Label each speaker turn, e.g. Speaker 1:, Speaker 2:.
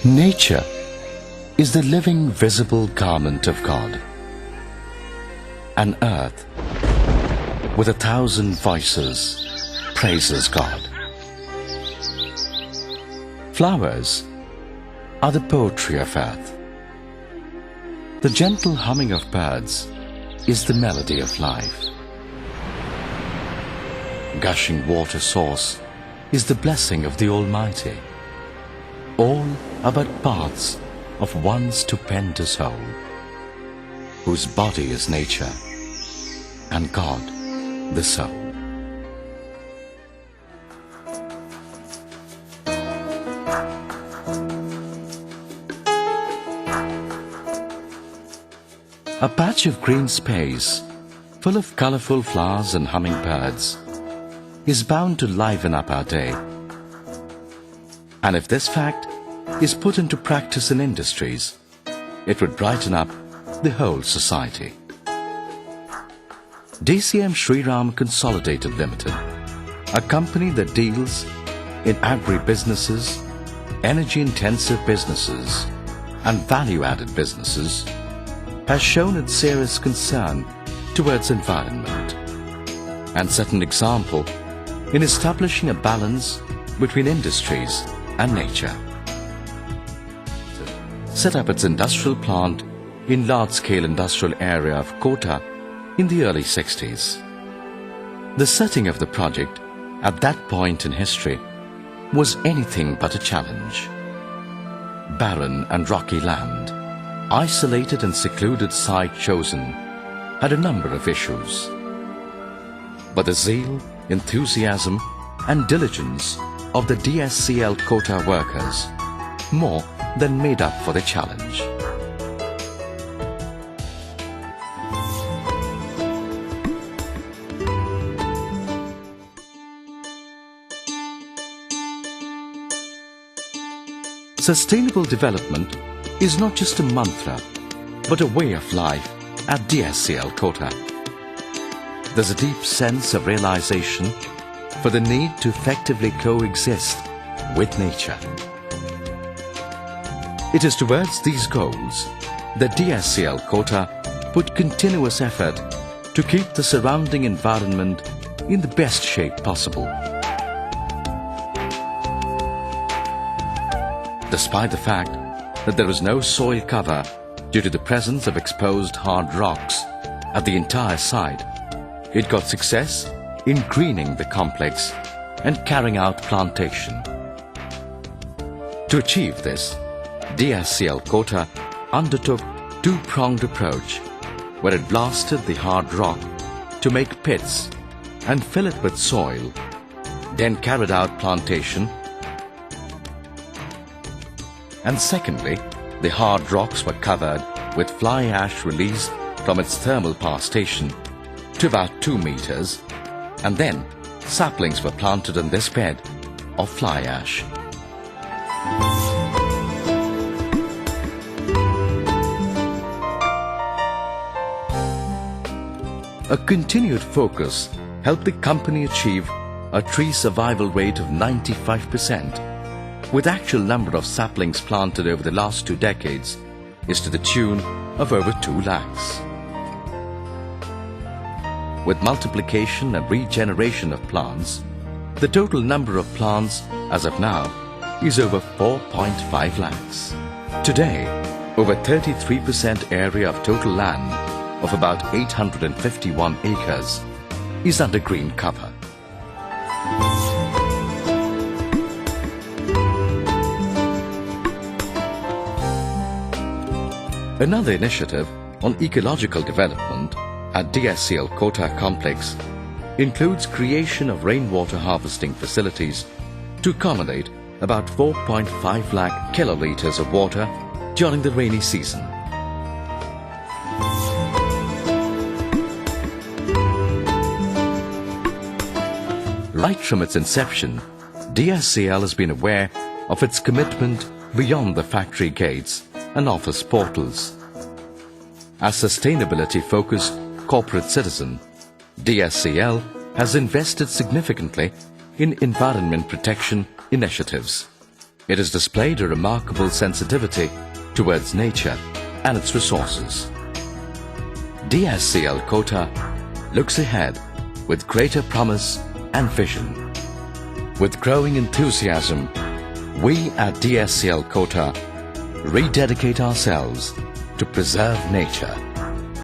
Speaker 1: Nature is the living, visible garment of God. An earth with 1,000 voices praises God. Flowers are the poetry of earth. The gentle humming of birds is the melody of life. Gushing water source is the blessing of the Almighty. All are but parts of one stupendous whole, whose body is nature and God the soul. A patch of green space full of colorful flowers and hummingbirds is bound to liven up our day. And if this fact is put into practice in industries, it would brighten up the whole society. DCM Sriram Consolidated Limited, a company that deals in agri-businesses, energy-intensive businesses and value-added businesses, has shown its serious concern towards environment and set an example in establishing a balance between industries and nature. Set up its industrial plant in large-scale industrial area of KOTA in the early 60s. The setting of the project at that point in history was anything but a challenge. Barren and rocky land, isolated and secluded site chosen, had a number of issues. But the zeal, enthusiasm and diligence of the DSCL KOTA workers more than made up for the challenge. Sustainable development is not just a mantra, but a way of life at DSCL KOTA. There's a deep sense of realization for the need to effectively coexist with nature. It is towards these goals that DSCL KOTA put continuous effort to keep the surrounding environment in the best shape possible. Despite the fact that there was no soil cover due to the presence of exposed hard rocks at the entire site, it got success in greening the complex and carrying out plantation. To achieve this, DSCL KOTA undertook two-pronged approach where it blasted the hard rock to make pits and fill it with soil, then carried out plantation. And secondly, the hard rocks were covered with fly ash released from its thermal power station to about 2 meters, and then saplings were planted in this bed of fly ash. A continued focus helped the company achieve a tree survival rate of 95%, with actual number of saplings planted over the last 2 decades is to the tune of over 2 lakhs. With multiplication and regeneration of plants, the total number of plants as of now is over 4.5 lakhs. Today, over 33% area of total land of about 851 acres is under green cover. Another initiative on ecological development at DSCL KOTA complex includes creation of rainwater harvesting facilities to accommodate about 4.5 lakh kiloliters of water during the rainy season. Right from its inception, DSCL has been aware of its commitment beyond the factory gates and office portals. As sustainability-focused corporate citizen, DSCL has invested significantly in environment protection initiatives. it has displayed a remarkable sensitivity towards nature and its resources. DSCL KOTA looks ahead with greater promise and vision. With growing enthusiasm, we at DSCL KOTA rededicate ourselves to preserve nature.